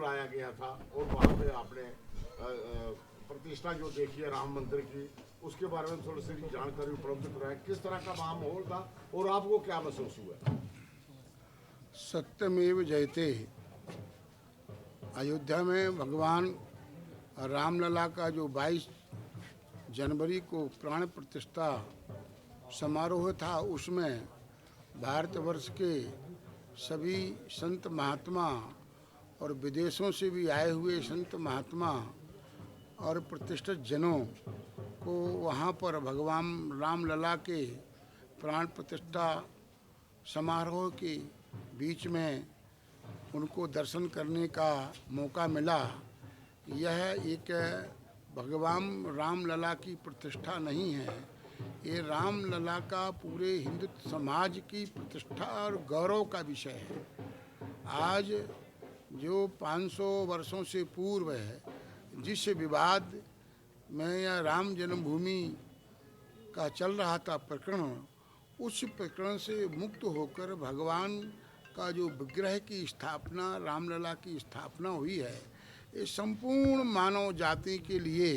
लाया गया था और वहाँ पे आपने प्रतिष्ठा जो देखी है राम मंदिर की, उसके बारे में थोड़ी सी जानकारी उपलब्ध कराएं। किस तरह का वहाँ माहौल था और आपको क्या महसूस हुआ? सत्यमेव जयते। अयोध्या में भगवान रामलला का जो 22 जनवरी को प्राण प्रतिष्ठा समारोह था, उसमें भारतवर्ष के सभी संत महात्मा और विदेशों से भी आए हुए संत महात्मा और प्रतिष्ठित जनों को वहाँ पर भगवान रामलला के प्राण प्रतिष्ठा समारोह के बीच में उनको दर्शन करने का मौका मिला। यह एक भगवान रामलला की प्रतिष्ठा नहीं है, ये रामलला का पूरे हिंदू समाज की प्रतिष्ठा और गौरव का विषय है। आज जो 500 वर्षों से पूर्व है, जिस विवाद में यह राम जन्मभूमि का चल रहा था प्रकरण, उस प्रकरण से मुक्त होकर भगवान का जो विग्रह की स्थापना, रामलला की स्थापना हुई है, ये संपूर्ण मानव जाति के लिए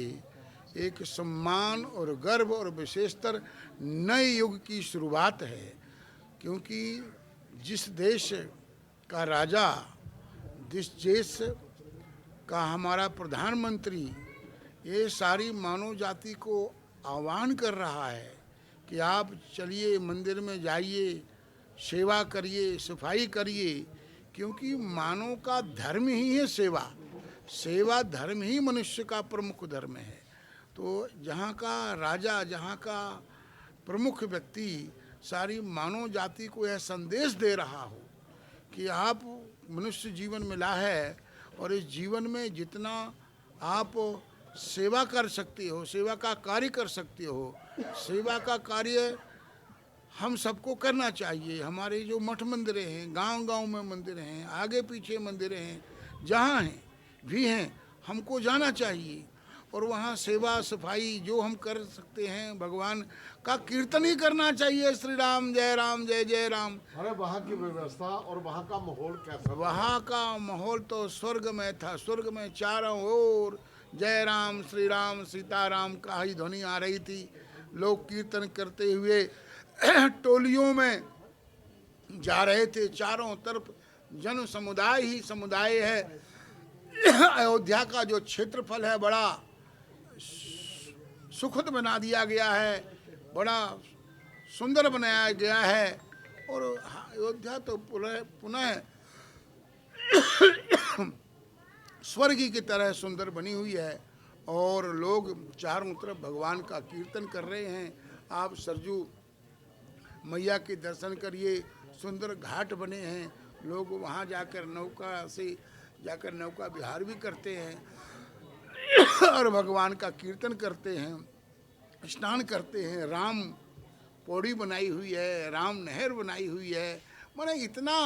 एक सम्मान और गर्व और विशेषतर नए युग की शुरुआत है। क्योंकि जिस देश का राजा, जिस देश का हमारा प्रधानमंत्री ये सारी मानव जाति को आह्वान कर रहा है कि आप चलिए मंदिर में जाइए, सेवा करिए, सफाई करिए, क्योंकि मानव का धर्म ही है सेवा। सेवा धर्म ही मनुष्य का प्रमुख धर्म है। तो जहाँ का राजा, जहाँ का प्रमुख व्यक्ति सारी मानव जाति को यह संदेश दे रहा हो कि आप मनुष्य जीवन मिला है और इस जीवन में जितना आप सेवा कर सकते हो, सेवा का कार्य कर सकते हो, सेवा का कार्य हम सबको करना चाहिए। हमारे जो मठ मंदिर हैं, गांव-गांव में मंदिर हैं, आगे पीछे मंदिर हैं, जहाँ हैं भी हैं, हमको जाना चाहिए और वहाँ सेवा सफाई जो हम कर सकते हैं, भगवान का कीर्तन ही करना चाहिए। श्री राम जय जय राम। अरे वहाँ की व्यवस्था और वहाँ का माहौल कैसा? वहाँ का माहौल तो स्वर्ग में था। स्वर्ग में चारों ओर जय राम, श्री राम, सीताराम का ही ध्वनि आ रही थी। लोग कीर्तन करते हुए टोलियों में जा रहे थे। चारों तरफ जन समुदाय ही समुदाय है। अयोध्या का जो क्षेत्रफल है बड़ा सुखद बना दिया गया है, बड़ा सुंदर बनाया गया है और अयोध्या तो पुनः स्वर्ग की तरह सुंदर बनी हुई है और लोग चारों तरफ भगवान का कीर्तन कर रहे हैं। आप सरजू मैया के दर्शन करिए, सुंदर घाट बने हैं। लोग वहाँ जाकर नौका से जाकर नौका विहार भी करते हैं और भगवान का कीर्तन करते हैं, स्नान करते हैं। राम पौड़ी बनाई हुई है, राम नहर बनाई हुई है। माने इतना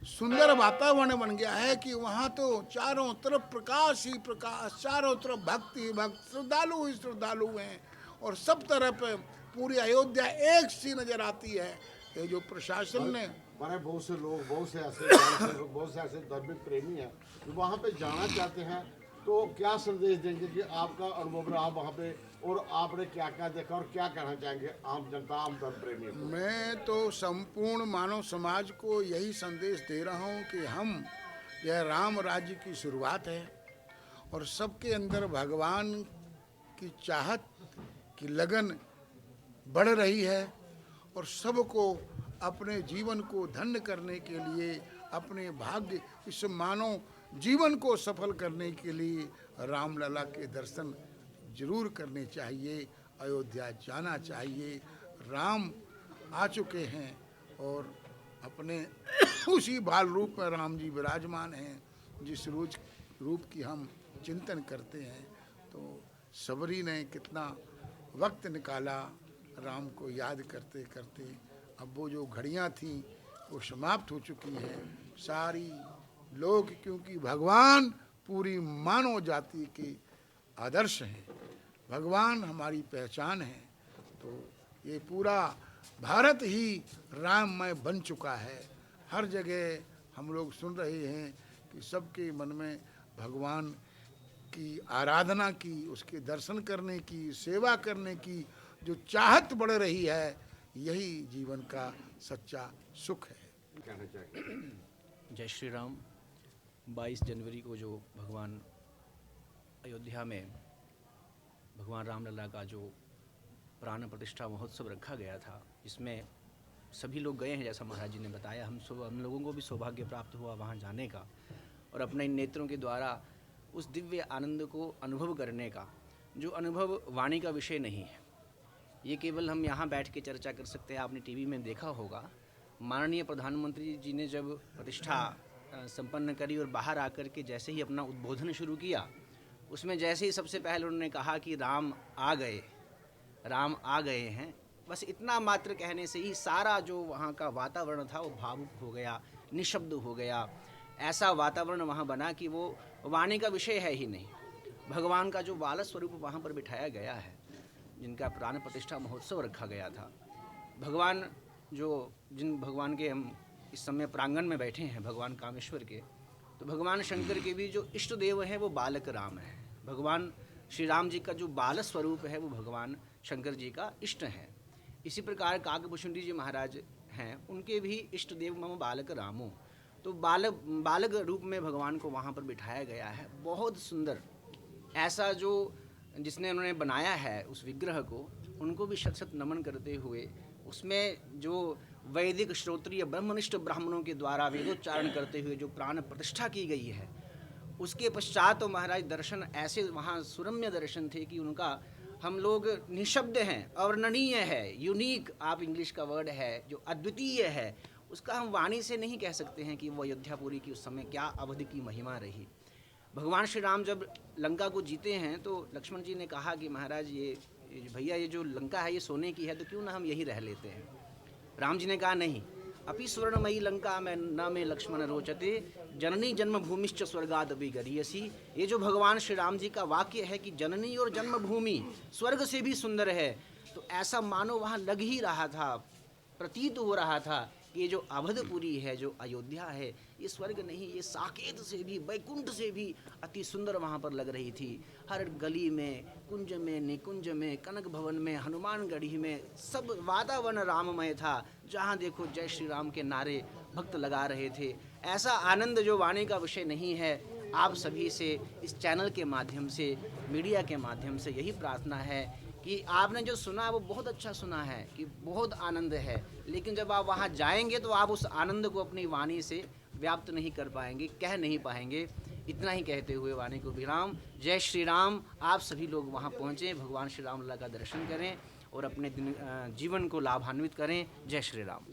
सुंदर वातावरण बन गया है कि वहाँ तो चारों तरफ प्रकाश ही प्रकाश, चारों तरफ भक्ति ही भक्त, श्रद्धालु ही श्रद्धालु हैं और सब तरफ पूरी अयोध्या एक सी नजर आती है। ये जो प्रशासन ने हमारे बहुत से लोग, बहुत से ऐसे धार्मिक प्रेमी हैं जो वहाँ पे जाना चाहते हैं, तो क्या संदेश देंगे कि आपका अनुभव रहा वहाँ पे और आपने क्या क्या देखा और क्या कहना चाहेंगे आम जनता, आम धर्म प्रेमियों को? मैं तो संपूर्ण मानव समाज को यही संदेश दे रहा हूँ कि यह राम राज्य की शुरुआत है और सबके अंदर भगवान की चाहत की लगन बढ़ रही है और सबको अपने जीवन को धन्य करने के लिए, अपने भाग्य, इस मानव जीवन को सफल करने के लिए रामलला के दर्शन जरूर करने चाहिए। अयोध्या जाना चाहिए। राम आ चुके हैं और अपने उसी बाल रूप में राम जी विराजमान हैं, जिस रूप की हम चिंतन करते हैं। तो सबरी ने कितना वक्त निकाला राम को याद करते करते। अब वो जो घड़ियाँ थीं वो समाप्त हो चुकी हैं। सारी लोग, क्योंकि भगवान पूरी मानव जाति के आदर्श हैं, भगवान हमारी पहचान है, तो ये पूरा भारत ही राममय बन चुका है। हर जगह हम लोग सुन रहे हैं कि सबके मन में भगवान की आराधना की, उसके दर्शन करने की, सेवा करने की जो चाहत बढ़ रही है, यही जीवन का सच्चा सुख है। कहना चाहिए। जय श्री राम। 22 जनवरी को जो भगवान अयोध्या में भगवान रामलला का जो प्राण प्रतिष्ठा महोत्सव रखा गया था, जिसमें सभी लोग गए हैं, जैसा महाराज जी ने बताया। हम लोगों को भी सौभाग्य प्राप्त हुआ वहाँ जाने का और अपने इन नेत्रों के द्वारा उस दिव्य आनंद को अनुभव करने का, जो अनुभव वाणी का विषय नहीं है। ये केवल हम यहाँ बैठ के चर्चा कर सकते हैं। आपने टीवी में देखा होगा, माननीय प्रधानमंत्री जी ने जब प्रतिष्ठा संपन्न करी और बाहर आकर के जैसे ही अपना उद्बोधन शुरू किया, उसमें जैसे ही सबसे पहले उन्होंने कहा कि राम आ गए, राम आ गए हैं, बस इतना मात्र कहने से ही सारा जो वहाँ का वातावरण था वो भावुक हो गया, निशब्द हो गया। ऐसा वातावरण वहाँ बना कि वो वाणी का विषय है ही नहीं। भगवान का जो बाल स्वरूप वहाँ पर बिठाया गया है, जिनका प्राण प्रतिष्ठा महोत्सव रखा गया था, भगवान जिन भगवान के हम इस समय प्रांगण में बैठे हैं, भगवान कामेश्वर के, तो भगवान शंकर के भी जो इष्ट देव हैं वो बालक राम है। भगवान श्री राम जी का जो बाल स्वरूप है वो भगवान शंकर जी का इष्ट है। इसी प्रकार काकभूषुंडी जी महाराज हैं, उनके भी इष्ट देव मम बालक रामो। तो बालक रूप में भगवान को वहाँ पर बिठाया गया है। बहुत सुंदर, ऐसा जो जिसने उन्होंने बनाया है उस विग्रह को, उनको भी शत शत नमन करते हुए, उसमें जो वैदिक श्रोत्रिय ब्रह्मनिष्ठ ब्राह्मणों के द्वारा वेदोच्चारण करते हुए जो प्राण प्रतिष्ठा की गई है, उसके पश्चात तो महाराज दर्शन ऐसे वहाँ सुरम्य दर्शन थे कि उनका हम लोग निशब्द हैं, अवर्णनीय है, यूनिक आप इंग्लिश का वर्ड है, जो अद्वितीय है, उसका हम वाणी से नहीं कह सकते हैं कि वो अयोध्यापुरी की उस समय क्या अवधि की महिमा रही। भगवान श्री राम जब लंका को जीते हैं तो लक्ष्मण जी ने कहा कि महाराज ये भैया ये जो लंका है ये सोने की है, तो क्यों ना हम यही रह लेते हैं। राम जी ने कहा नहीं, अपि स्वर्णमयी लंका में न में लक्ष्मण रोचते, जननी जन्मभूमिश्च स्वर्गाद अभिगरीयसी। ये जो भगवान श्री राम जी का वाक्य है कि जननी और जन्मभूमि स्वर्ग से भी सुंदर है, तो ऐसा मानो वहाँ लग ही रहा था, प्रतीत हो रहा था कि ये जो अवधपुरी है, जो अयोध्या है, ये स्वर्ग नहीं, ये साकेत से भी, वैकुंठ से भी अति सुंदर वहाँ पर लग रही थी। हर गली में, कुंज में, निकुंज में, कनक भवन में, हनुमान गढ़ी में, सब वातावरण राममय था। जहाँ देखो जय श्री राम के नारे भक्त लगा रहे थे। ऐसा आनंद जो वाणी का विषय नहीं है। आप सभी से इस चैनल के माध्यम से, मीडिया के माध्यम से यही प्रार्थना है कि आपने जो सुना वो बहुत अच्छा सुना है, कि बहुत आनंद है, लेकिन जब आप वहाँ जाएंगे तो आप उस आनंद को अपनी वाणी से व्याप्त नहीं कर पाएंगे, कह नहीं पाएंगे। इतना ही कहते हुए वाणी को विराम। जय श्री राम। आप सभी लोग वहाँ पहुँचें, भगवान श्री रामलला का दर्शन करें और अपने जीवन को लाभान्वित करें। जय श्री राम।